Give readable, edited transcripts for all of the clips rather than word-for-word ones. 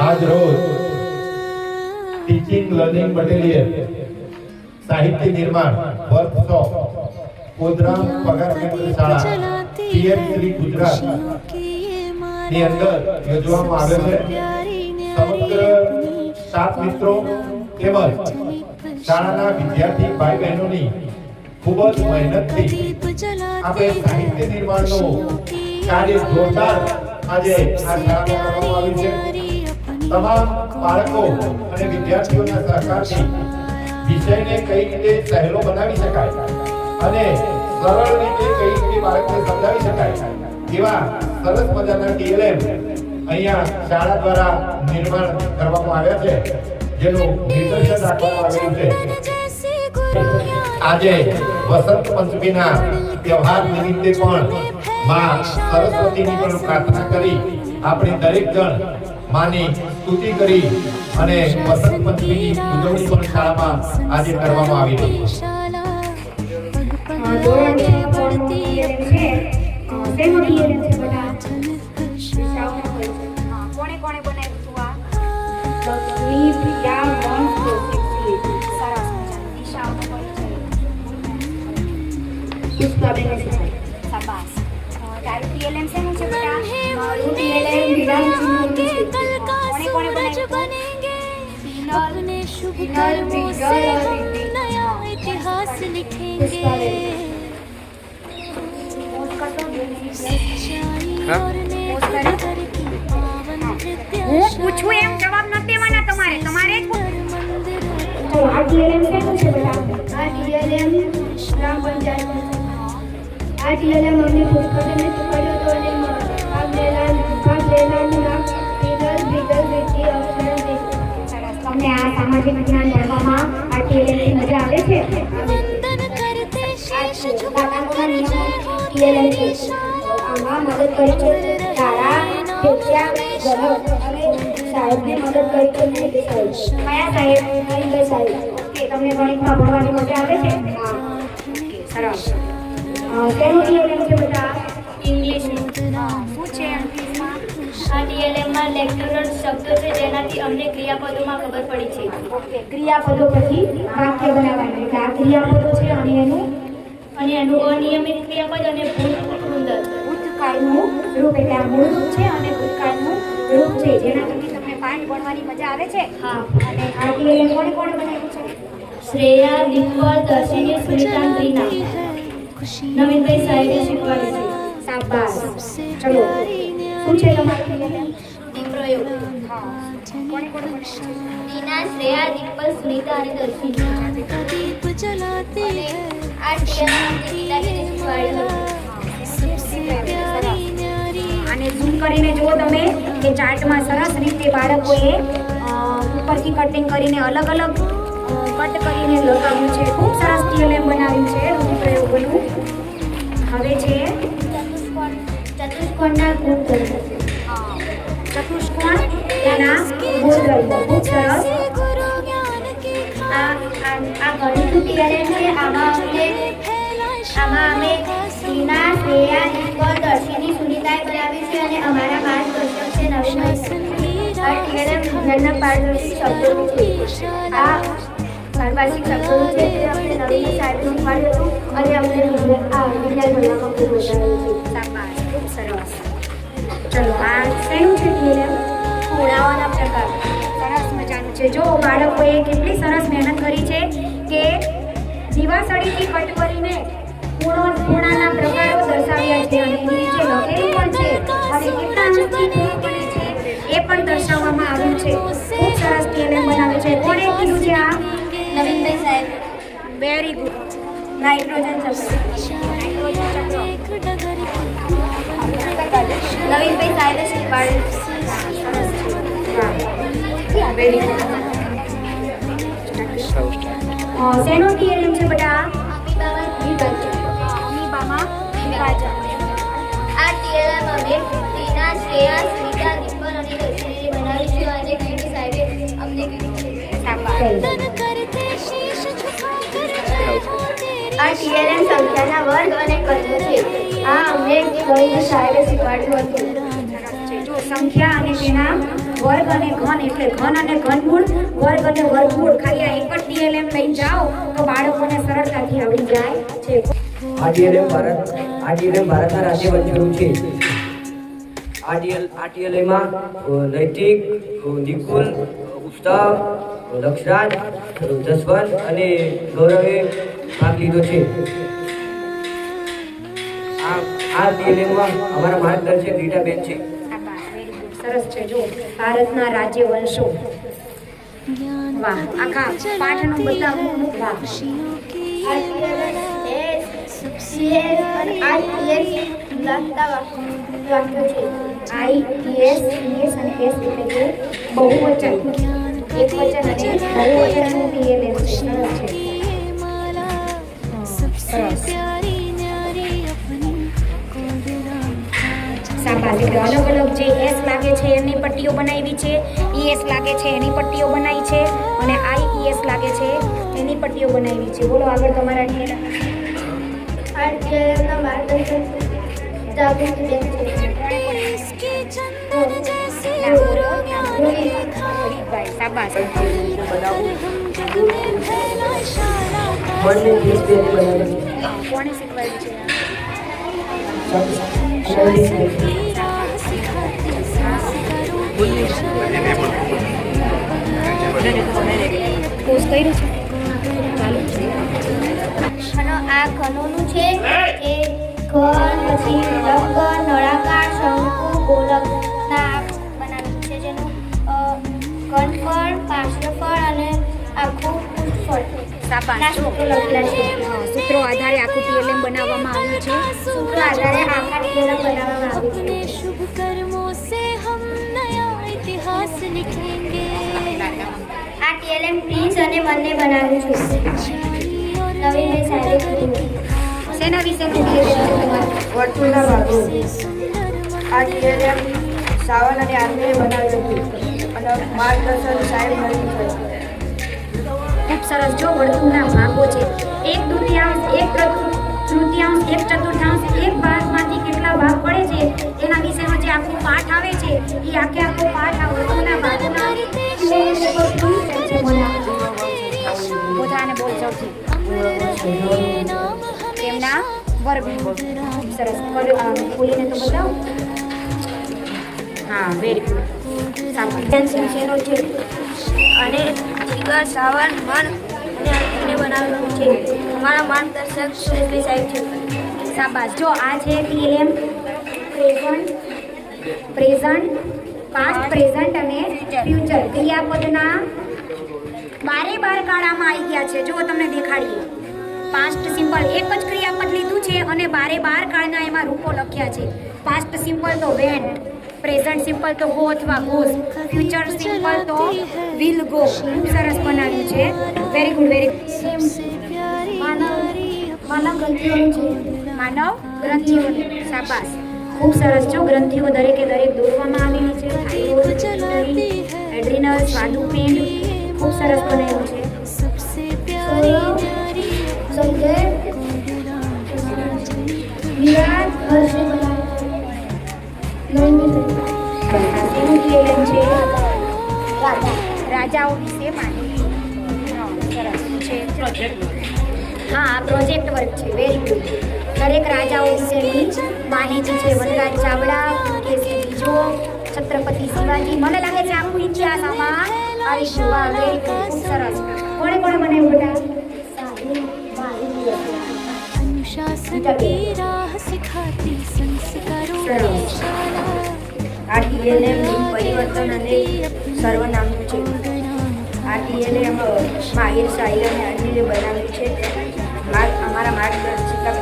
આજ રોજ teaching learning material સાહિત્ય નિર્માણ વર્કશોપ કોદરામ પગાર કેન્દ્ર શાળા પીએમ3 ગુજરાત ની અંદર યોજવામાં આવે છે। સમગ્ર સ્ટાફ મિત્રો તેમજ શાળાના વિદ્યાર્થી ભાઈ બહેનોની ખૂબ જ મહેનતથી આપણે સાહિત્ય નિર્માણનું કાર્ય જોરદાર આજે આ શાળામાં કરવામાં આવ્યું છે। તમામ બાળકો અને વિદ્યાર્થીઓના સહકારથી વિષયને કઈ રીતે સહેલો બનાવી શકાય અને સરળ રીતે કઈ રીતે બાળકને સમજાવી શકાય એવા સરસ મજાના ટીએલએમ અહીંયા શાળા દ્વારા નિર્માણ કરવામાં આવ્યા છે, જેનું નિદર્શન રાખવામાં આવેલું છે। આજે વસંત પંચમીના તહેવાર નિમિત્તે પણ માં સરસ્વતીની પણ પ્રાર્થના કરી આપણે દરેક જણ માની સ્તુતિ કરી અને વસંત પંચમીની ઉજવણી પણ શાળામાં આજે કરવામાં આવી રહી છે। अपने शुभ कर्मों से हम नया इतिहास लिखेंगे। હું પૂછું એમ જવાબ ન દેવાના તમારે તમારે તો આ ટીએલએમ શું છે બેટા? આ ટીએલએમ ગ્રામ પંચાયત આ ટીએલએમ અમને પુષ્કળને શીખવાડ્યો હતો અને ભાગ લેનારનું નામ બીજલ વિદ્ય અક્ષરણ છે। તમને આ સામાજિક વિજ્ઞાન ભણવામાં આ ટીએલએમ મજા આવે છે? ટીએલએમ આમાં મદદ કરી છે તારા શિક્ષા જનક અને સાહેબને મદદ કરી છે નરેન્દ્ર સાહેબ। કયા સાહેબ? નરેન્દ્ર સાહેબ। ઓકે, તમને ગણિતમાં ભણવાની મજા આવે છે? હા, સરસ। તેનું ટીએલએમ છે બેટા ઇંગ્લિશ શું છે ઇંગ્લિશમાં? આ ડીએલએમમાં લેક્ચરર શબ્દો છે જેનાથી અમને ક્રિયાપદોમાં ખબર પડી છે। ઓકે, ક્રિયાપદો પછી વાક્ય બનાવવાનું એટલે આ ક્રિયાપદો છે અને એનું અનિયમિત ક્રિયાપદ અને ભૂતકાળનું રૂપ એટલે આ મૂળ રૂપ છે અને ભૂતકાળનું રૂપ છે જેના થકી તમને પાઠ ભણવાની મજા આવે છે। હા, અને આ ટીએલએમ કોણે બનાવ્યું છે? શ્રેયા, દીપક, દર્શિની, સુનિતા, રીના, નવીનભાઈ સાહેબે શીખવાડ્યું છે। શાબાશ। ચલો, શું છે તમારું ટીએલએમ? પ્રયોગ હા, કોણે બનાવ્યું છે? રીના, શ્રેયા, દીપક, સુનિતા અને દર્શિની। આ ટીએલએમ શીખવાડ્યું અને ઝૂમ કરીને જુઓ તમે કે ચાર્ટમાં સરસ રીતે બાળકોએ ઉપરથી કટિંગ કરીને અલગ અલગ કટ કરીને લગાવ્યું છે। ખૂબ સરસ ટીએલએમ બનાવ્યું છે રૂઢિપ્રયોગોનું। હવે છે ચતુષ્કોણના ગુણધર્મો। ચતુષ્કોણ તેના ગુણધર્મો। ખૂબ સરસ। આ ગણિતનું ટીએલએમ છે। આમાં અમે રીના, શ્રેયા, દીપક, દર્શિની, સુનિતાએ બનાવ્યું છે અને અમારા માર્ગદર્શક છે નવીનભાઈ। આ ટીએલએમ વિજ્ઞાનના પારદર્શી શબ્દોનું છે। આ પારભાષિક શબ્દોનું છે જે આપણે નવીન સાહેબ શીખવાડ્યું હતું અને અમને આ વિજ્ઞાન ભણવામાં ખૂબ મજા આવી છે। શાબાશ, ખૂબ સરસ। ચલો, આ શેનું છે ટીએલએમ? ખૂણાઓના પ્રકાર। સરસ મજાનું છે। જો બાળકોએ કેટલી સરસ મહેનત કરી છે કે દીવાસળીથી કટ કરીને ખૂણાના પ્રકારો દર્શાવ્યા છે અને એની નીચે લખેલું પણ છે અને કેટલા અંકની ખૂણો બને છે એ પણ દર્શાવવામાં આવ્યું છે। ખૂબ સરસ ટીએલએમ બનાવે છે। કોણે કીધું છે આ? નવીનભાઈ સાહેબ। Very good. નાઇટ્રોજન ચક્ર। નવીનભાઈ સાહેબે શીખવાડ્યું। Very good. શેનો ટીએલએમ છે બેટા? અમીબામાં વિભાજન। આ ટીએલએમ અમે રીના, શ્રેયા, સુનિતા, દીપક અને દર્શિની બનાવી છે અને કીર્તિ સાહેબે અમને કીધું છે। આ ટીએલએમ સંખ્યાના વર્ગ અને કર્મ છે। આ અમને ગણિત સાહેબે શીખવાડ્યું હતું। જો સંખ્યા અને તેના વર્ગ અને ઘન એટલે ઘન અને ઘનમૂળ, વર્ગ અને વર્ગમૂળ. ખાલી આ એક જ ટીએલએમ લઈ જાઓ તો બાળકોને સરળતાથી આવડી જાય છે. આ ટીએલએમ ભારતના રાજ્ય વંશનું છે. આ ટીએલએમમાં નૈતિક, નિકુલ, ઉત્સાહ, લક્ષરાજ, જસવંત અને ગૌરવે ભાગ લીધો છે. આ ટીએલએમમાં અમારા માર્ગદર્શક રીટાબેન છે. સરસ છે. જો ભારતના રાજ્ય વંશો, વાહ, આખા પાઠનું બતાવું. વાહ, IES અને S એટલે કે બહુવચન, એકવચન અને બહુવચનનું ટીએલએમ છે. સરસ છે. સરસ. શાબાશ. એટલે અલગ અલગ જે એસ લાગે છે એની પટ્ટીઓ બનાવી છે, ES લાગે છે એની પટ્ટીઓ બનાવી છે, અને IES લાગે છે એની પટ્ટીઓ બનાવી છે. બોલો આગળ તમારા ટીએલએમ. આ ટીએલએમના માર્ગદર્શક જાગૃતિબેન છે. શાબાશ. બંને દેશપ્રેમી બનાવે છે. કોણે શીખવાડ્યું છે? પોસ્ટ કર્યું છે. ચાલુ છે. અને આ ઘનોનું છે એ ઘન, પછી લંબ, નળાકાર, શંકુ, ગોલકના બનાવેલું છે, જેનું ઘનફળ, પાર્શ્વફળ અને આખું પૃષ્ઠફળ શાબાશ. ના સૂત્રો લખેલા છે. સૂત્રો આધારે આખું ટીએલએમ બનાવવામાં આવ્યું છે. સૂત્રો આધારે આખા ટીએલએમ બનાવવામાં આવ્યું છે. शुभ कर्मों से हम नया इतिहास लिखेंगे. આ ટીએલએમ પ્રિન્સ અને બંને બનાવ્યું છે. નવીનભાઈ સાહેબે કીધું. શેના વિશેનું ટીએલએમ છે તમારું? વર્તુળના ભાગો. આ ટીએલએમ સાવન અને આર્મીએ બનાવેલું છે અને માર્ગદર્શન સાહેબ નવીન છે. ખૂબ સરસ. જો વર્તુળના ભાગો છે, 1/2, 1/3, 1/4, 1 ભાગમાંથી કેટલા ભાગ પડે છે એના વિશેનો જે આખો પાઠ આવે છે એ આખો પાઠ આ વર્તુળના ભાગોના પોતાને બોલ સૌથી તેમના વર્ગ. સરસ. બોલીને તો બતાવો. હા, વેરી ગુડ. વિશેનો છે અને જીગર, સાવન, મન અને આર્મીને બનાવેલું છે. અમારા માર્ગદર્શક સુરેશભાઈ સાહેબ છે. શાબાશ. જો આ છે ટીએલએમ પ્રેઝન્ટ, પાસ્ટ, પ્રેઝન્ટ અને ફ્યુચર. ક્રિયાપદના 12 કાળામાં આવી ગયા છે. જો તમને દેખાડીએ. પાસ્ટ સિમ્પલ એક જ ક્રિયાપદ લીધું છે અને 12 કાળના એમાં રૂપો લખ્યા છે. પાસ્ટ સિમ્પલ તો વેન્ટ, પ્રેઝન્ટ સિમ્પલ તો ગો અથવા ગોઝ, ફ્યુચર સિમ્પલ તો વિલ ગો. ખૂબ સરસ બનાવ્યું છે. Very good, very good. માનવ ગ્રંથિઓનું છે. માનવ ગ્રંથિઓ. શાબાશ. ખૂબ સરસ. જો ગ્રંથિઓ દરેકે દરેક દોરવામાં આવેલી છે. થાઇરોઇડ, એડ્રિનલ, સ્વાદુપિંડ. ખૂબ સરસ બનાવ્યું છે. સંજય, વિરાટ, હર્ષે એનું ટીએલએમ છે રાજાઓ વિશે માહિતી. સરસ છે. હા, પ્રોજેક્ટ વર્ક છે. Very good. દરેક રાજાઓ વિશેની માહિતી છે. વનરાજ ચાવડા, પુલકેશી બીજો, છત્રપતિ શિવાજી. મને લાગે છે આખું ઇતિહાસ આમાં આવી ગયું. વાહ, વેરી ગુડ. ખૂબ સરસ. કોણે બનાવ્યું બેટા? अनुशासन की राह सिखाती संस्कारों की शाला. આ ટીએલએમ પરિવર્તન અને સર્વનામનું છે. આ ટીએલએમ માહિર, સાહિલ અને અનિલે બનાવ્યું છે. અમારા માર્ગદર્શિકા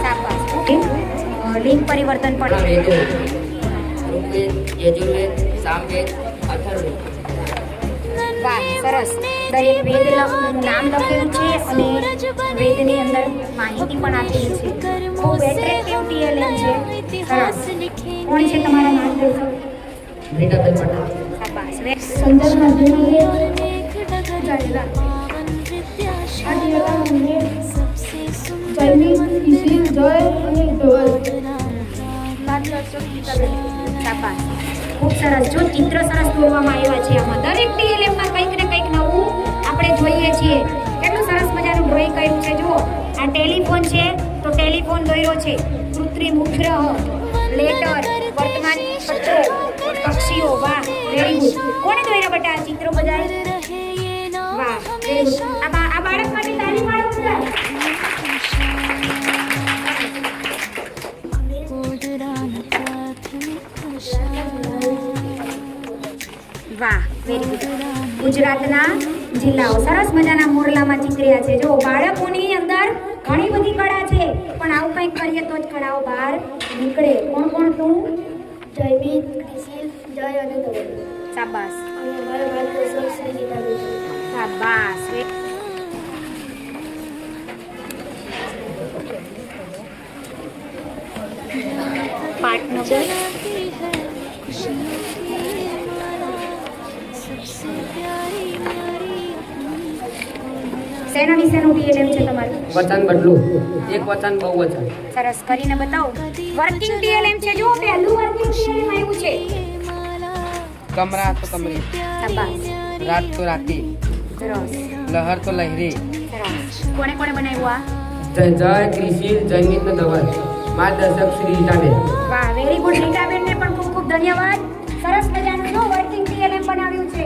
શાબાશ. લિંગ પરિવર્તન પણ ઋગ્વેદ, યજુર્વેદ, સામવેદ, અથર્વવેદ. વાહ, સરસ. દરેક વેદ નામ લખેલું છે અને વેદની અંદર માહિતી પણ આપેલી છે. ખૂબ એટ્રેક્ટિવ ટીએલએમ છે. સરસ. કોણ છે તમારા માર્ગદર્શક? રીટાબેન પટેલ. શાબાશ. સંદર્ભ માધ્યમિક જયની, જય અને ધોલ. શાબાશ. શાબાશ. ખૂબ સરસ. જો ચિત્ર સરસ દોરવામાં આવ્યા છે આમાં. દરેક TLM માં કંઈક ને કંઈક નવું આપણે જોઈએ છીએ. કેટલું સરસ મજાનું ડ્રોઈંગ કર્યું છે. જુઓ, આ ટેલિફોન છે તો ટેલિફોન દોર્યો છે. કૃત્રિમ ઉપગ્રહ, લેટર, વર્તમાન પત્ર, પક્ષીઓ. વાહ, વેરી ગુડ. કોણે દોર્યા બેટા આ ચિત્રો બધાય? વાહ, વેરી ગુડ. આ બાળક માટે તાળી પાડો બધા. વાહ, વેરી ગુડ. ગુજરાતના જિલ્લાઓ સરસ મજાના મોરલામાં ચિતર્યા છે. જો બાળકોની અંદર ઘણી બધી કળા છે, પણ આવું કંઈક કરીએ તો જ કળાઓ બહાર નીકળે. કોણ કોણ તું? જયમીત, ક્રિશિલ, જય અને ધવલ. શાબાશ, અને અમારા માર્ગદર્શક શ્રી ગીતાબેન. શાબાશ. પાઠનો શેના વિશેનું TLM છે તમારું? વચન બદલું, એક વચન બહુ વચન. સરસ કરીને બતાવો. વર્કિંગ TLM છે. જો પહેલું વર્કિંગ TLM આવ્યું છે. કમરા તો કમરી, શાબાશ, રાત તો રાતી, સરસ, લહર તો લહેરી. સરસ. કોણે કોણે બનાવ્યું આ? જય ક્રિશિલ, જયમીત ને ધવલ. માર્ગદર્શક શ્રી ગીતાબેન. વાહ, વેરી ગુડ. રીટાબેન ને પણ ખૂબ ખૂબ ધન્યવાદ. સરસ મજાનું જો વર્કિંગ TLM બનાવ્યું છે.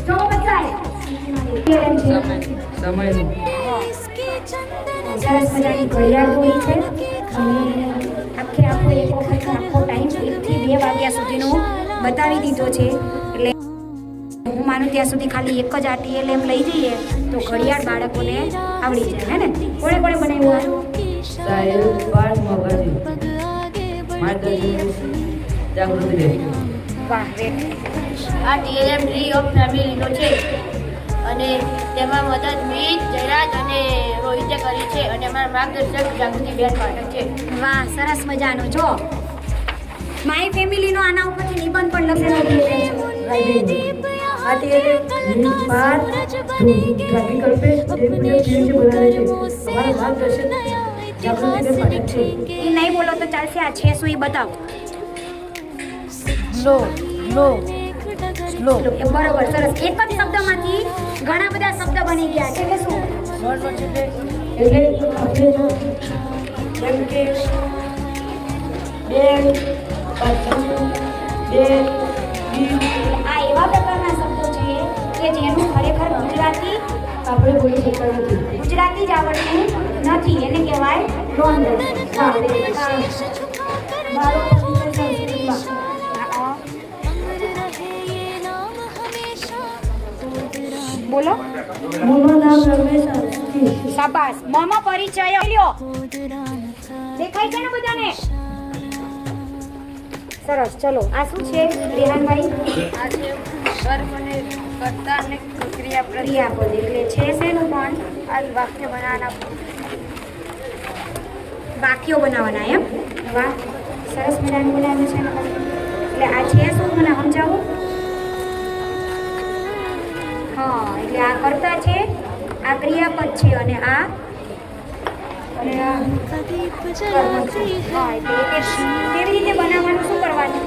જો બતાય TLM છે. સમયનું સરસ મજાની ઘડિયાળ દોરી છે અને આખો એક વખત આખો ટાઈમ 1 થી 2 વાગ્યા સુધીનો બતાવી દીધો છે. એટલે હું માનું ત્યાં સુધી ખાલી એક જ આ TLM લઈ જઈએ તો ઘડિયાળ બાળકોને આવડી જાય. હે ને? કોણે કોણે બનાવ્યું આ? સાહેબ પાઠ મગજી, માર્ગદર્શક જાગૃતિ દે. વાહ, વેરી આ TLM ડ્રી ઓફ ફેમિલીનો છે અને તેમાં મદદ મીત, જયરાજ અને રોહિતે કરી છે અને અમારા માર્ગદર્શક જાગૃતિબેન પાઠક છે. વાહ, સરસ મજાનું. જો માય ફેમિલીનો આના ઉપરથી નિબંધ પણ લખેલો છે. આ TLM બાર ટ્રાફિક કલ્પેશ ડેપ્યુટી કેવી રીતે બનાવે છે. અમારા માર્ગદર્શક જાગૃતિબેન પાઠક છે. એ નહીં બોલો તો ચાલશે. આ છે શું એ બતાવો. સ્લો સ્લો સ્લો એ બરોબર, સરસ. એક જ શબ્દમાંથી ઘણા બધા શબ્દ બની ગયા છે. એટલે શું? એટલે આપણે જેમ કે બેન, પાછળ, બેન, આ એવા પ્રકારના શબ્દો છે કે જેનું ખરેખર ગુજરાતી આપણે બોલી શકતા નથી. ગુજરાતી જ આવડતું નથી. એને કહેવાય નોન બોલો. મોનું નામ રમેશ આરતી. શાબાશ. મોમો પરિચય લ્યો. દેખાય છે ને બધાને? સરસ. ચલો, આ શું છે રેહાનભાઈ? આ છે કર્મ અને કર્તા અને ક્રિયાપદ. ક્રિયાપદ એટલે છે શેનું પણ? આ વાક્ય બનાવવાના વાક્યો બનાવવાના. એમ? વાહ, સરસ મજાનું બનાવ્યું છે. એટલે આ છે શું મને સમજાવો. હા, એટલે આ કર્તા છે, આ ક્રિયાપદ છે અને આ કર્મ છે. હા, એટલે કેવી રીતે બનાવવાનું, શું કરવાનું?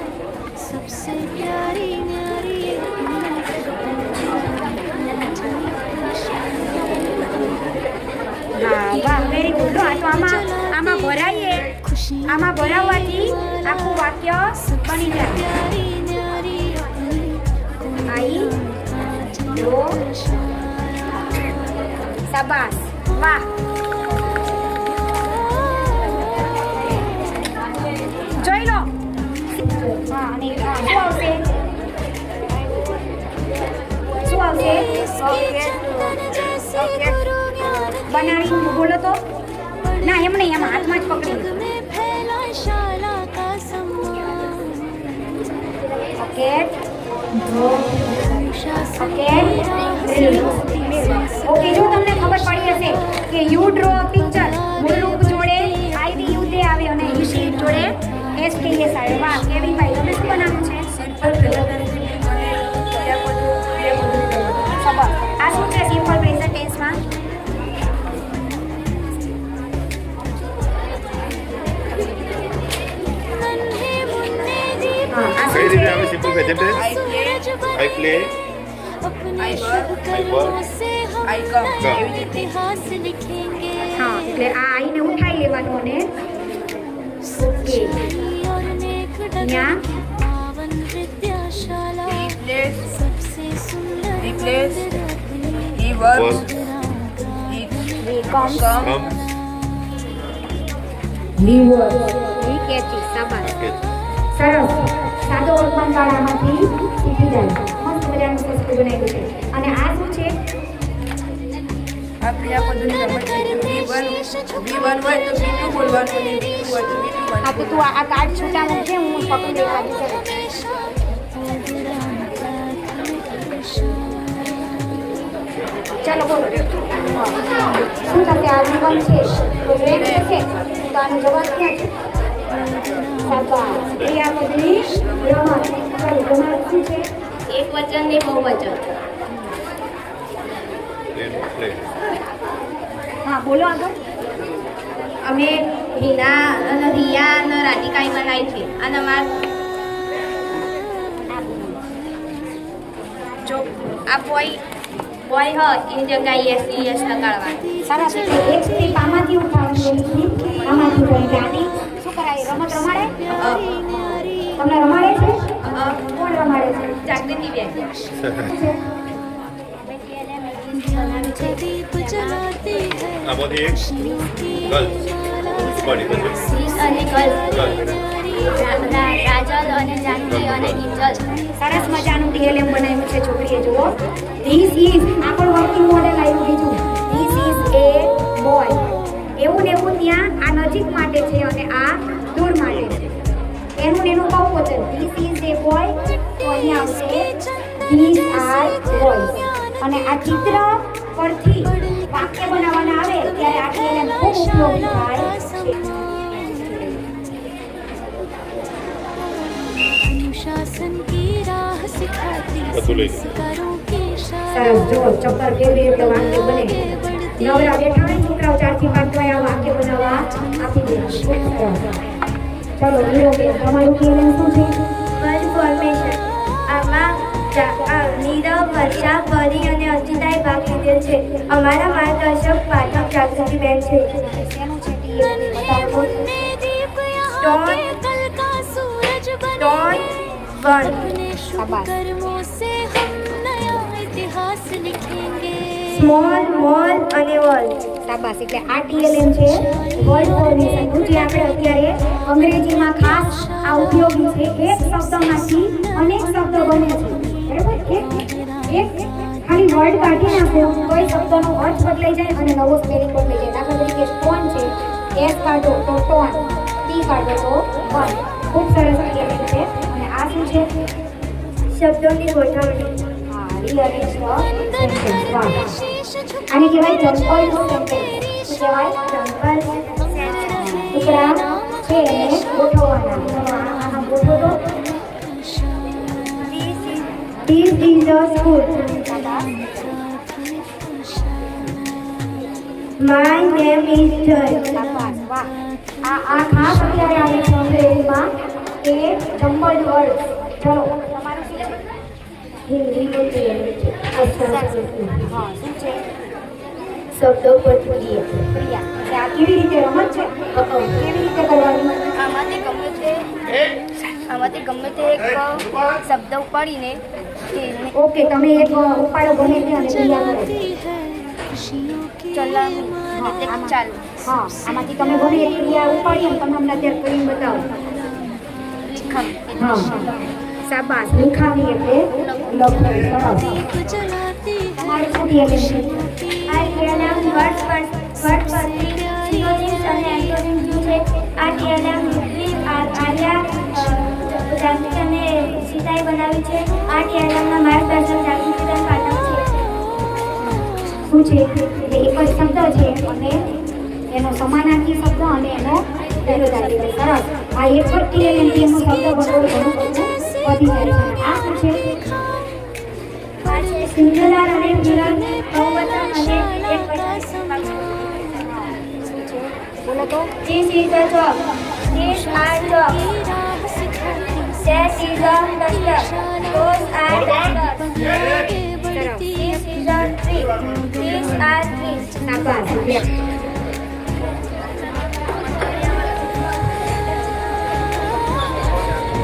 હા, વાહ, વેરી ગુડ. આ તો આમાં ભરાઈએ, આમાં ભરાવવાથી આખું વાક્ય બની જાય. આઈ લો. શાબાશ. વાહ. જોઈ લો. હા, અને શું આવશે? શું આવશે? બનાવી બોલો તો. ના, એમ નહીં, એમાં હાથમાં જ પકડી. Okay okay. જો તમને ખબર પડી હશે કે યુ ડ્રો પિક્ચર મૂળરૂપ જોડે IDU તે આવે અને યુસી જોડે STS આવે. વાહ, કેવીનભાઈ, તમે શું બનાવ્યું છે? આ શું છે સિમ્પલ પ્રેઝન્ટ ટેન્સમાં? હા, આ શું છે? हिंदी में हमें simple present tense I play अपने I शुभ work, कर्मों से हम I come. नया इतिहास लिखेंगे હા એટલે આ આઈને ઉઠાઈ લેવાનું અને ઓકે और नेक ન્યા पावन विद्याशाला Replace. सबसे सुंदर Replace. मंदिर अपने He works. Work He comes. come. कम ઈ કેચી શાબાશ સરસ સાદો વર્તમાન કાળામાંથી શીખી જાય મસ્ત મજાનું સંસ્કૃત બનાવ્યું છે અને આ શું છે આ ક્રિયાપદોની રમત છે V1 હોય તો V2 બોલવાનું અને V2 હોય તો V2 હા તો તું આ કાર્ડ છૂટા મૂકજે હું પકડી લેવા દઉં ચાલો બોલો શું થશે આ જીવન છે તો રેડ થશે તો આનો જવાબ ક્યાં છે શાબાશ ક્રિયાપદની રમત ચાલો તમારું શું છે એક વચન ને બહુવચન प्ले હા બોલો આગળ અમે રીના અને રિયા અને રાધિકાએ બનાવી છે અને જો આ બોય હોય એની જગ્યાએ યસ લગાડવાની સરસ એટલે એક સ્ત્રી આમાંથી ઉઠાવવાની આમાંથી ઉઠાવવાની આની શું કરાય રમત રમાડે તમને રમાડે છે કોણ રમાડે છે જાગૃતિ બેન दीप जलाती है आबादी एक गर्ल्स बॉडी पर અને રાજલ અને જાનકી અને કિંજલ સરસ મજાનું ડીએલએમ બનાવ્યું છે છોકરીએ જુઓ ધીસ ઇઝ આ પણ વર્કિંગ મોડેલ આવ્યું બીજું ધીસ ઇઝ એ બોય એવું ને એવું ત્યાં આ નજીક માટે છે અને આ દૂર માટે છે એનું ને એનું બહુવચન ધીસ ઇઝ એ બોય તો અહીંયા આવશે ધીસ આર બોયઝ અને આ ચિત્ર પરથી વાક્ય બનાવવાના આવે ત્યારે આ ડીએલએમ ખૂબ ઉપયોગી થાય છે अनुशासन की राह सिखाती संस्कारों की સરસ જો ચક્કર કેવી રીતે વાક્ય બને નવરા બેઠા હોય છોકરાઓ 4 થી 5 તો આ વાક્ય બનાવવા આપી દે ચલો હીરો બેન તમારું કેવું શું છે વર્ડ ફોર્મેશન આમાં નીરવ વર્ષા પરી અને અર્ચિતાએ ભાગ લીધેલ છે અમારા માર્ગદર્શક પાઠક જાગૃતિ બેન છે શેનું છે ટીએમ બતાવો ने दीप यहाँ Don't- के कल का सूरज बने Don't burn. अपने शुभ शाबाश। कर्मों से हम नया इतिहास लिखेंगे સ્મોલ મોલ અને વર્લ્ડ શાબાશ એટલે આ ટીએલએમ છે વર્ડ ફોર્મેશન જે આપણે અત્યારે અંગ્રેજીમાં ખાસ આ ઉપયોગી છે એક શબ્દમાંથી અનેક શબ્દ બને છે બરાબર એક ખાલી વર્ડ કાઢી નાખો તો એ શબ્દનો અર્થ બદલાઈ જાય અને નવો સ્પેલિંગ બદલાઈ જાય દાખલા તરીકે સ્ટોન છે એસ કાઢો તો ટોન ટી કાઢો તો વન ખૂબ સરસ ટીએલએમ છે અને આ શું છે શબ્દોની ગોઠવણી હા રીઅરેન્જ સેન્ટેન્સ વાહ આને કહેવાય જમ્પલ સેન્ટેન્સ શું કહેવાય જંગલ ટુકડા છે એને ગોઠવવાના આમાં ગોઠવો તો This is the school. My name is Joy. શાબાશ વાહ આ ખાસ અત્યારે આવે છે અંગ્રેજીમાં કે જમ્બલ વર્ડ ચલો તમારું શું છે હિન્દીમાં હા શું છે શબ્દો પર ક્રિયા ક્રિયા એટલે આ કેવી રીતે રમત છે કેવી રીતે કરવાની આમાંથી ગમે તે એક શબ્દ ઉપાડીને ઓકે તમે એક ઉપાડો ગમે તે અને ક્રિયા કરો ચલાવવું એટલે ચાલવું હા આમાંથી તમે ગમે એક ક્રિયા ઉપાડી અને તમે અમને અત્યારે કરીને બતાવો લીખમ હા શાબાશ લીખાવી એટલે લખવું સરસ તમારે શું ટીએલએમ છે આ ટીએલએમ વર્ડ પરથી સિનોનિમ્સ અને એન્ટોનિમ્સ છે આ ટીએલએમ આર્યા જાગૃતિ અને સીતાએ બનાવી છે આ ટીએલએમના માર્ગદર્શક જાગૃતિબેન પાઠક છે શું છે એટલે એક જ શબ્દ છે અને એનો સમાનાર્થી શબ્દ અને એનો વિરોધાર્થી સરસ આ એક જ ટીએલએમ એનો શબ્દ બદલો ઘણું બધું વધી જાય છે આ શું છે સિંગુલર અને પ્લુરલ બહુવચન અને એકવચન બોલો તો This is a job. These are jobs. Chess is a duster. Those are dusters. This is a tree. These are trees. શાબાશ.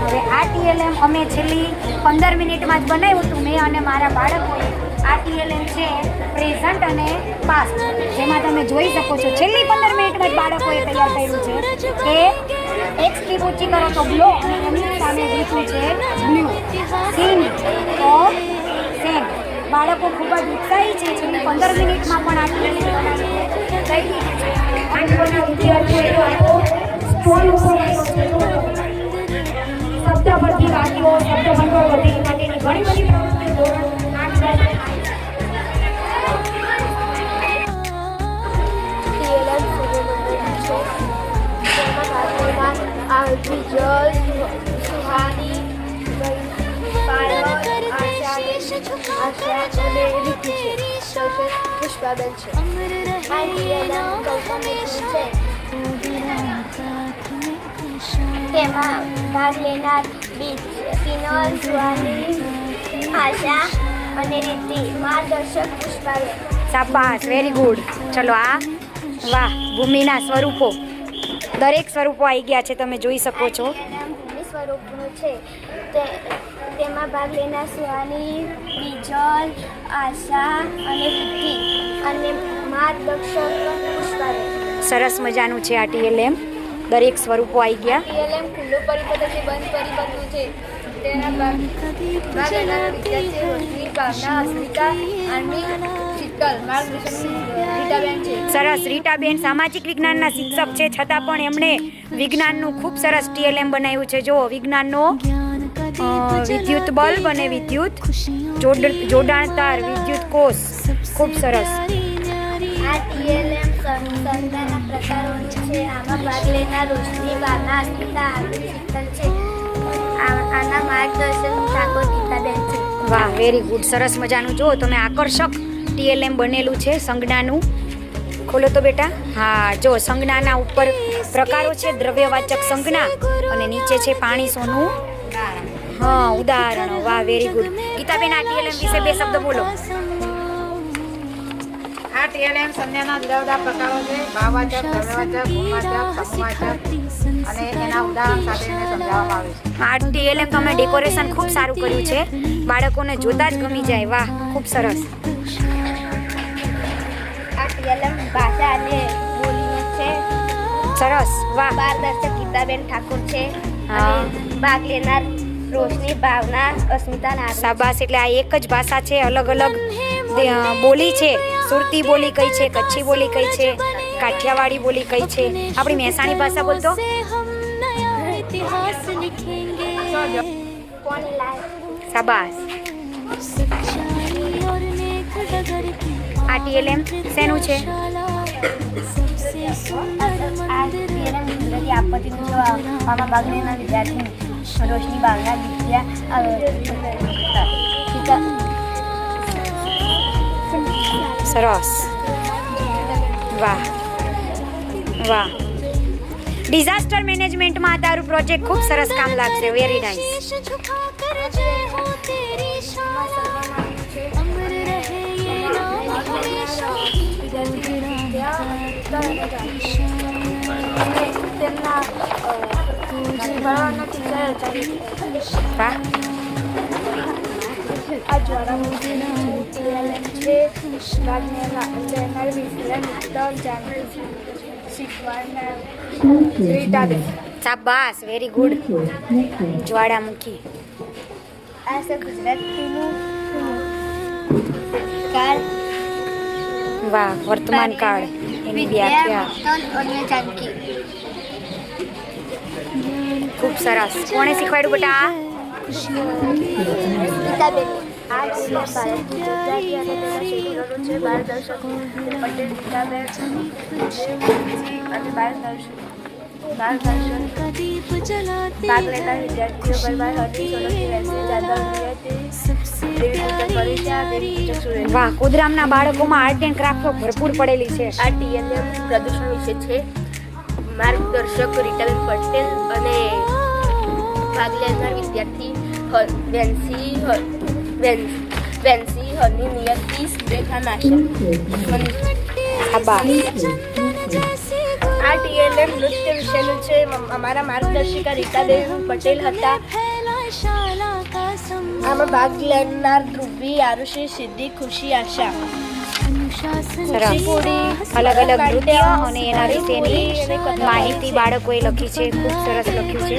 હવે આ TLM અમે છેલ્લી 15 મિનિટમાં જ બનાવ્યું હતું મેં અને મારા બાળકોએ. આ TLM છે પ્રેઝન્ટ અને પાસ્ટ, જેમાં તમે જોઈ શકો છો છેલ્લી 15 મિનિટમાં જ બાળકોએ તૈયાર કર્યું છે કે એક સ્ટ્રીપ ઊંચી કરો તો બ્લો અને એમની સામે લીધું છે બ્લુ. સિંગ તો સેમ. બાળકો ખૂબ જ ઉત્સાહી છે. છેલ્લી 15 મિનિટમાં પણ આ TLM બનાવીને થઈ ગઈ છે. આઠમાના વિદ્યાર્થીઓ આખો સ્ટોલ ઉપર શબ્દ પરથી વાક્યો, શબ્દ ભંડોળ વગેરે માટેની ઘણી બધી પ્રવૃત્તિઓ ધોરણ 8 આરતી જલ સુહાની પુષ્પાબેન છે. તેમાં ભાગ લેનાર કિનોલ સુહાની આશા અને રીતિ માર્ગદર્શક પુષ્પાબેન. શાબાશ, વેરી ગુડ. ચલો આ વાહ ભૂમિના સ્વરૂપો, દરેક સ્વરૂપો આવી ગયા છે, તમે જોઈ શકો છો. ભૂમિ સ્વરૂપનું છે તેમાં ભાગ લેનાર સુહાની, બીજલ, આશા અને રીતિ અને માર્ગદર્શક પુષ્પાબેન. સરસ મજાનું છે આ TLM. દરેક સ્વરૂપો આવી ગયા. TLM ખુલ્લું પરિપથ છે, બંધ પરિપથનું છે. તેના ભાગ લેનાર વિદ્યાર્થીઓ રોશની, ભાવના, અસ્મિતા અને શીતલ. માર્ગદર્શન રીટાબેન છે. સરસ. રીટાબેન સામાજિક વિજ્ઞાનના શિક્ષક છે, છતાં પણ એમણે વિજ્ઞાનનું ખૂબ સરસ TLM બનાવ્યું છે. જો વિજ્ઞાનનો વિદ્યુત બલ્બ અને વિદ્યુત જોડાણ તાર, વિદ્યુત કોષ, ખૂબ સરસ. આ TLM સંજ્ઞાના પ્રકારોનું છે. આમાં ભાગ લેનાર રોશની, ભાવના, અસ્મિતા અને શીતલ છે. આના માર્ગદર્શન ઠાકોર ગીતાબેન છે. વાહ, વેરી ગુડ. સરસ મજાનું. જો તમે આકર્ષક TLM બનેલું છે સંજ્ઞાનું. ખોલો તો બેટા. હા, જો સંજ્ઞાના ઉપર પ્રકારો છે, દ્રવ્યવાચક સંજ્ઞા અને નીચે છે પાણી, સોનું, હા ઉદાહરણો. વાહ, વેરી ગુડ. ગીતાબેન આ TLM વિશે 2 શબ્દ બોલો. આ TLM સંજ્ઞાના જુદા જુદા પ્રકારો છે. ભાવવાચક, દ્રવ્યવાચક, ગુણવાચક, સમૂહવાચક અને એના ઉદાહરણ સાથે એને સમજાવવામાં આવે છે. આ TLM તમે ડેકોરેશન ખૂબ સારું કર્યું છે, બાળકોને જોતા જ ગમી જાય. વાહ, ખૂબ સરસ. આ TLM ભાષા અને બોલીનું છે. સરસ. વાહ. માર્ગદર્શક ગીતાબેન ઠાકોર છે હા. અને ભાગ લેનાર રોશની, ભાવના, અસ્મિતા અને આરતી. શાબાશ. એટલે આ એક જ ભાષા છે, અલગ અલગ બોલી છે. સુરતી બોલી કઈ છે, કચ્છી બોલી કઈ છે, કાઠિયાવાડી બોલી કઈ છે, આપણી મહેસાણી ભાષા બોલતો. શાબાશ. આ TLM શેનું છે? આ TLM ગુજરાતી આપત્તિનું છે. આમાં ભાગ લેનાર વિદ્યાર્થી રોશની, ભાવના, વિદ્યા સરસ. વાહ વાહ. ડિઝાસ્ટર મેનેજમેન્ટમાં તારું પ્રોજેક્ટ ખૂબ સરસ કામ લાગશે. Very nice. વાહ. આ જ્વાળામુખી છે. ભાગ લેનાર શીખવાડનાર રીટાબેન. શાબાશ, વેરી ગુડ. જ્વાળામુખી. આ છે ગુજરાતીનું કાળ. વાહ, વર્તમાન કાળ, એની વ્યાખ્યા અને જાનકી. ખૂબ સરસ. કોણે શીખવાડ્યું બેટા? ગીતાબેન. આ જિલ્લા ભારતની ગુજરાતી અને તેના શેખરોનું છે. માર્ગદર્શક પટેલ ગીતાબેન અને માર્ગદર્શન ભાગ લેનાર વિદ્યાર્થીઓ પરમાર હતી, સોલંકી, વેસલી, જાદવ, વાહ. કુદરામના બાળકોમાં આર્ટ એન્ડ ક્રાફ્ટ ભરપૂર પડેલી છે. આ TLM પ્રદૂષણ વિશે છે. માર્ગદર્શક રીટાબેન પટેલ અને ભાગ લેનાર વિદ્યાર્થી વેન્સી હની નિયતિ રેખા નાશક. આ ટીએલએમ નૃત્ય વિષયનું છે. અમારા માર્ગદર્શિકા રીતાબેન પટેલ હતા. આમાં ભાગ લેનાર ધ્રુવી, આરુષી, સિદ્ધિ, ખુશી, આશા. અલગ અલગ નૃત્ય અને એના વિશેની માહિતી બાળકોએ લખી છે. ખૂબ સરસ લખ્યું છે.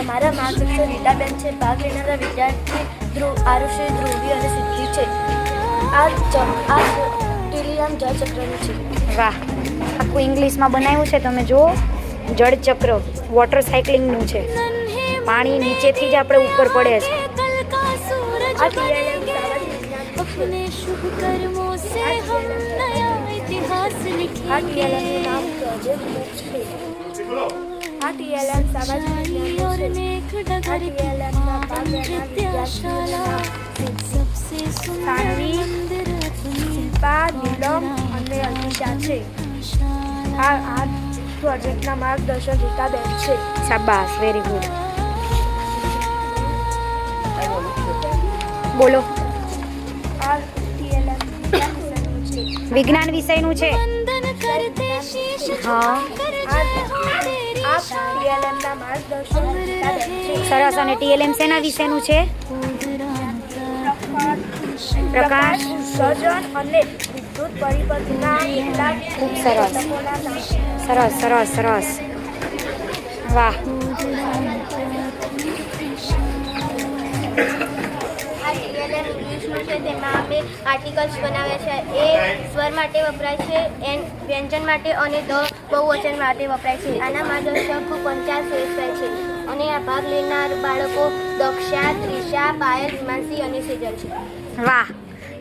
અમારા માર્ગદર્શક રીતાબેન છે. ભાગ લેનારા વિદ્યાર્થી આરુષી, ધ્રુવી અને સિદ્ધિ છે. આ ટીએલએમ જળચક્રનું છે. વાહ, આખું ઇંગ્લિશમાં બનાવ્યું છે. તમે જુઓ, જળચક્ર વોટર સાયકલિંગનું છે. પાણી નીચેથી જ આપણે ઉપર પડે છે. આ ટીએલએમ अपने शुभ कर्मों से हम नया इतिहास આ ટીએલએમનું નામ પ્રોજેક્ટ છે. આ ટીએલએમ સામાજિક और नेक डगर विद्याशाला सबसे सुंदर मंदिर શિલ્પા, નીલમ અને અલ્પિશા છે. આ પ્રોજેક્ટના માર્ગદર્શક રીતાબેન છે. શાબાશ, વેરી ગુડ. બોલો. આ ટીએલએમ છે. વિજ્ઞાન વિષયનું છે. वंदन करते शीश હા, આ ટીએલએમના માર્ગદર્શક રીતાબેન છે. સરસ. અને ટીએલએમ શેના વિશેનું છે? પ્રકાશ. ઉત્સર્જન અને વિદ્યુત પરિપથના કેટલાક ખૂબ સરસ. ઘટકોના નામ છે. સરસ સરસ સરસ. વાહ. આ ટીએલએમ ઇંગ્લિશનું છે. તેમાં અમે આર્ટિકલ્સ બનાવ્યા છે. એ સ્વર માટે વપરાય છે, એન વ્યંજન માટે અને ધ બહુવચન માટે વપરાય છે. આના માર્ગદર્શક 50 વેબસાઇટ છે. અને આ ભાગ લેનાર બાળકો દક્ષા, ત્રિષા, પાયલ, હિમાંશી અને સેજલ છે. વાહ,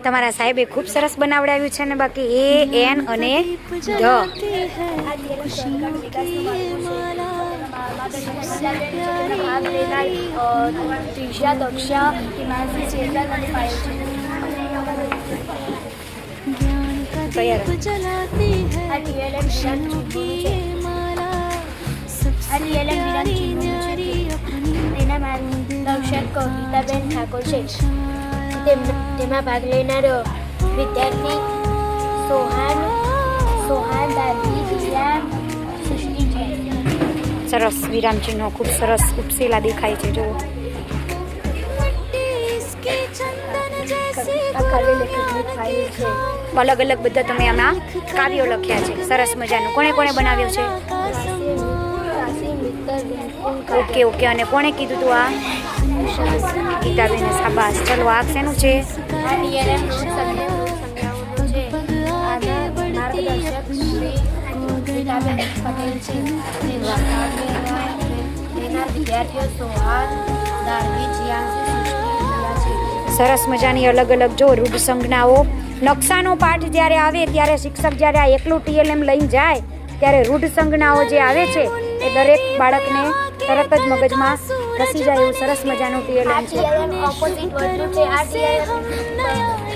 તમારા સાહેબે ખૂબ સરસ બનાવડાવ્યું છે. ને બાકી એ, એન અને ધ. આ ટીએલએમ સરકાર વિકાસનું ભાગ લેનાર ત્રિષા, દક્ષા, હિમાંશી, સેજલ અને પાયલ છે. ज्ञान का तैयार दीप जलाती આ है ટીએલએમ खुशियों की ये माला सबसे આ ટીએલએમ प्यारी न्यारी अपनी તેના માર્ગદર્શક કવિતાબેન ઠાકોર છે. તેમાં ભાગ લેનાર વિદ્યાર્થી સોહાન દાદી, દિયા, સૃષ્ટિ છે. સરસ. વિરામ ચિહ્નો ખૂબ સરસ ઉપસેલા દેખાય છે. જુઓ. इसकी चंदन जैसी આ કાવ્ય લેખકની ફાઇલ છે. અલગ અલગ બધા તમે આમાં કાવ્યો લખ્યા છે. સરસ મજાનું. કોણે કોણે બનાવ્યું છે? કાશી મિત્તલ બેન. Okay okay. અને કોણે કીધું તું આ? ગીતાબેન. શાબાશ. ચલો, આ શેનું છે? આ ટીએલએમ સંજ્ઞાઓનું છે. આના માર્ગદર્શક શ્રી ગીતાબેન પટેલ છે. તેના વિદ્યાર્થીઓ સોહાન, દાર્વી, જીયાંશી, સૃષ્ટિ, દિયા છે. સરસ મજાની અલગ અલગ જો રૂઢ સંજ્ઞાઓ. નકશાનો પાઠ જ્યારે આવે ત્યારે શિક્ષક જ્યારે આ એકલું ટીએલએમ લઈને જાય ત્યારે રૂઢ સંજ્ઞાઓ જે આવે છે એ દરેક બાળકને તરત જ મગજમાં રસી જાય એવું સરસ મજાનું આ ટીએલએમ છે. ટીએલએમ ઓપોઝિટ વર્ડનું છે. આ ટીએલએમ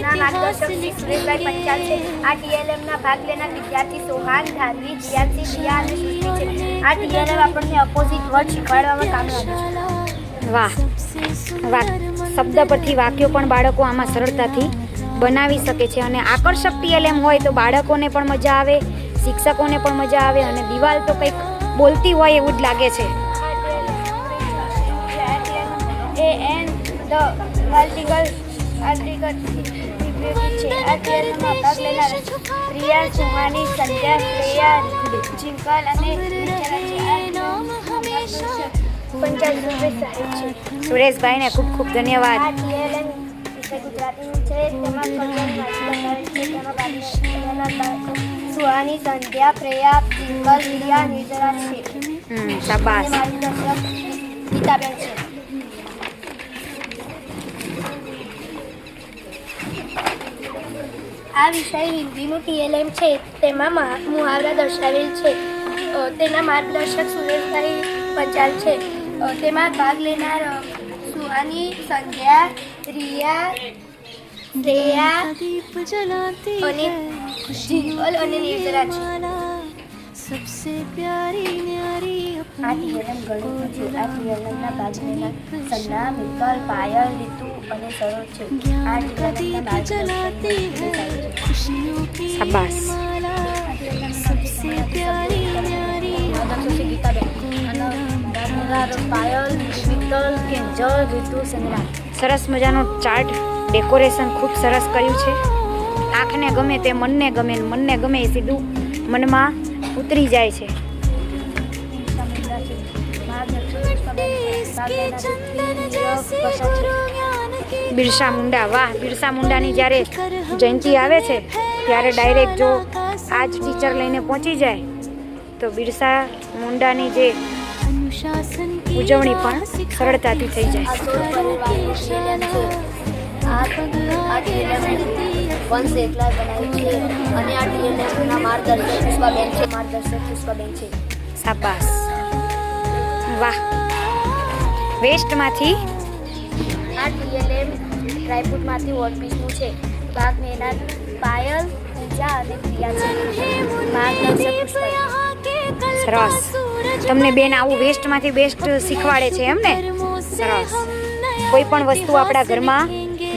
ના માર્ગદર્શક શ્રી સુરેશભાઈ પંચાલ છે. આ ટીએલએમના ભાગ લેનાર વિદ્યાર્થી સોહાન, ધારવી, જીયાંશી, દિયા અને સૃષ્ટિ છે. આ ટીએલએમ આપણને ઓપોઝિટ વર્ડ શીખવાડવામાં કામ લાગે છે. વાહ વાહ. શબ્દ પરથી વાક્યો પણ બાળકો આમાં સરળતાથી બનાવી શકે છે. અને આકર્ષક ટીએલએમ હોય તો બાળકોને પણ મજા આવે, શિક્ષકોને પણ મજા આવે. અને દિવાલ તો કંઈક બોલતી હોય એવું જ લાગે છે. એન ધ આર્ટિકલ છે. આ ટીએલએમમાં ભાગ લેનાર પ્રિયા, સુહાની, સંધ્યા, શ્રેયા, જિંકલ અને પંચાલ સાહેબ છે. સુરેશભાઈને ખૂબ ખૂબ ધન્યવાદ. આ ટીએલએમ વિષય ગુજરાતીનું છે. તેમાં કલ્યાણ માહિતી તેમાં ભાગ લેનાર બાળકો સુહાની, સંધ્યા, પ્રેયા, જિંકલ, રિયા, નિર્જરા છે. શાબાશ. અને માર્ગદર્શક ગીતાબેન છે. આ વિષય હિન્દીનું ટીએલએમ છે. તેમાં મુહાવરા દર્શાવેલ છે. તેના માર્ગદર્શક સુરેશભાઈ પંચાલ છે. તેમાં ભાગ લેનાર સુહાની, સંધ્યા, રિયા, શ્રેયા दीप जलाती અને है જિંકલ અને નિર્જરા છે. सबसे प्यारी न्यारी આ ટીએલએમ ગણિતું છે. આ ટીએલએમના ભાગ લેનાર સન્ના, મિત્તલ, પાયલ, રીતુ અને સરોજ છે. આ ટીએલએમના जलाती है खुशियों की शाबाश। माला सबसे प्यारी न्यारी પાયલ, મિત્તલ, કિંજલ, રીતુ, સંગ્રામ. સરસ મજાનો ચાર્ટ ડેકોરેશન ખૂબ સરસ કર્યું છે. આંખને ગમે તે મનને ગમે ને મનને ગમે એ સીધું મનમાં ઉતરી જાય છે. બિરસા મુંડા, વાહ! બિરસા મુંડાની જ્યારે જયંતિ આવે છે ત્યારે ડાયરેક્ટ જો આ જ ટીચર લઈને પહોંચી જાય તો બિરસા મુંડાની જે अनुशासन की ઉજવણી પણ સરળતાથી થઈ જાય. વંશ એકલા બનાવ્યું છે અને આ ટીએલએમના માર્ગદર્શક પુષ્પાબેન છે. શાબાશ, વાહ! વેસ્ટમાંથી આ ટીએલએમ ડ્રાયફ્રૂટમાંથી વોલપીસનું છે. ભાગ લેનાર પાયલ, પૂજા અને પ્રિયા છે. માર્ગદર્શક પુષ્પાબેન. સરસ. તમને બેન આવું વેસ્ટમાંથી બેસ્ટ શીખવાડે છે એમ ને? સરસ. કોઈ પણ વસ્તુ આપણા ઘરમાં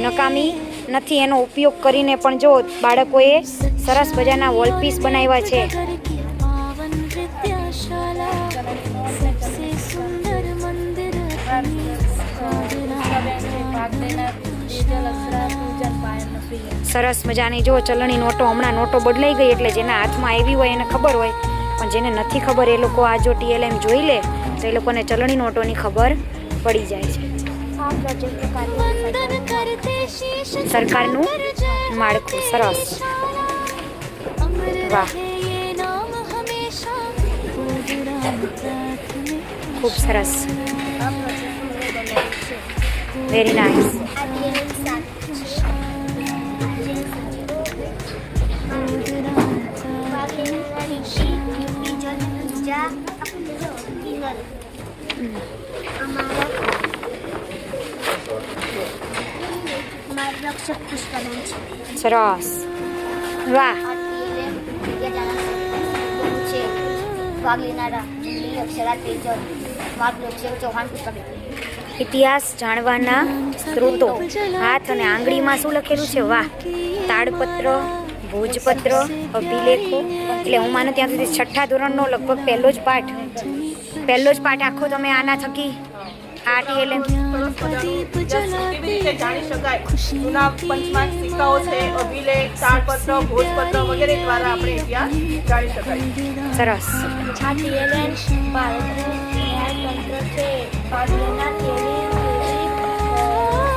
નકામી નથી, એનો ઉપયોગ કરીને પણ જો બાળકોએ સરસ મજાના વોલપીસ બનાવ્યા છે. पावन विद्याशाला सबसे सुंदर मंदिर સરસ મજાની જો ચલણી નોટો, હમણાં નોટો બદલાઈ ગઈ એટલે જેના હાથમાં આવી હોય એને ખબર હોય, પણ જેને નથી ખબર એ લોકો આ જો ટીએલએમ જોઈ લે તો એ લોકોને ચલણી નોટોની ખબર પડી જાય છે. वंदन करते शीश સરકારનું માળખું સરસ, अमर वाह। रहे ये नाम हमेशा खुदराम प्रार्थने ખૂબ સરસ, વેરી નાઇસ. આ ટીએલએમ માર્ગદર્શક પુષ્પાબેન છે. સરસ, વાહ! આ ટીએલએમ વિદ્યાજાનક છે. ભાગ લેનારા દિલ્હી, અક્ષરા, તેજલ. માર્ગદર્શક ચૌહાણ પુષ્પાબેન. ઇતિહાસ જાણવાના સ્ત્રોતો, હાથ અને આંગળીમાં શું લખેલું છે? વાહ! તાડપત્ર, ભોજપત્ર, અભિલેખો. એટલે હું માનું ત્યાં સુધી છઠ્ઠા ધોરણનો લગભગ પહેલો જ પાઠ આખો તમે આના થકી આ ટીએલએમ જાણી શકાય. જૂના પંચમાંચ સિક્કાઓ છે, અભિલેખ, તાડપત્ર, ભોજપત્ર વગેરે દ્વારા આપણે ઇતિહાસ જાણી શકાય. સરસ, આ ટીએલએમ ભારતનું ન્યાયતંત્ર છે. ભાગ લેનાર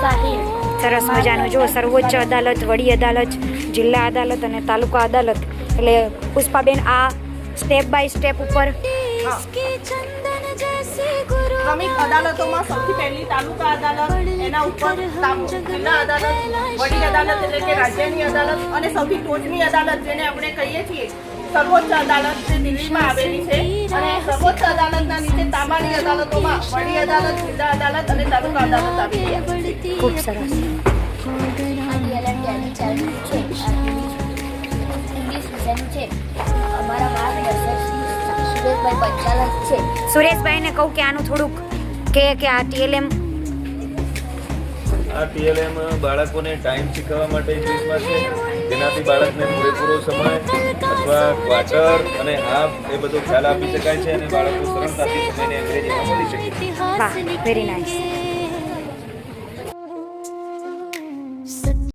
સાહિલ. સરસ મજાનું જો સર્વોચ્ચ અદાલત, વડી અદાલત, જિલ્લા અદાલત અને તાલુકા અદાલત. એટલે પુષ્પાબેન આ સ્ટેપ બાય સ્ટેપ ઉપર इसकी चंदन जैसी गुरु ક્રમિક અદાલતોમાં સૌથી પહેલી તાલુકા અદાલત, એના ઉપર જિલ્લા અદાલત, વડી અદાલત એટલે કે રાજ્યની અદાલત અને સૌથી ટોચની અદાલત જેને આપણે કહીએ છીએ સર્વોચ્ચ અદાલત જે દિલ્હીમાં આવેલી છે. અને સર્વોચ્ચ અદાલતના નીચે તાબાની અદાલતોમાં વડી અદાલત, જિલ્લા અદાલત અને તાલુકા અદાલત આવી ગયા. ખૂબ સરસ, આ ટીએલએમ ટેલી ચાલુ છે. ઇંગ્લિશ વિષયનું છે. અમારા માર્ગદર્શક સુરેશભાઈ પંચાલક છે. સુરેશભાઈને કહું કે આનું થોડુંક કે આ ટીએલએમ આ ટીએલએમ બાળકોને ટાઈમ શીખવવા માટે ઇંગ્લિશમાં છે, જેનાથી બાળકને પૂરેપૂરો સમય અથવા ક્વાર્ટર અને હાફ એ બધો ખ્યાલ આપી શકાય છે અને બાળકો સરળતાથી સમયને અંગ્રેજીમાં બોલી શકે છે. વાહ, વેરી નાઇસ.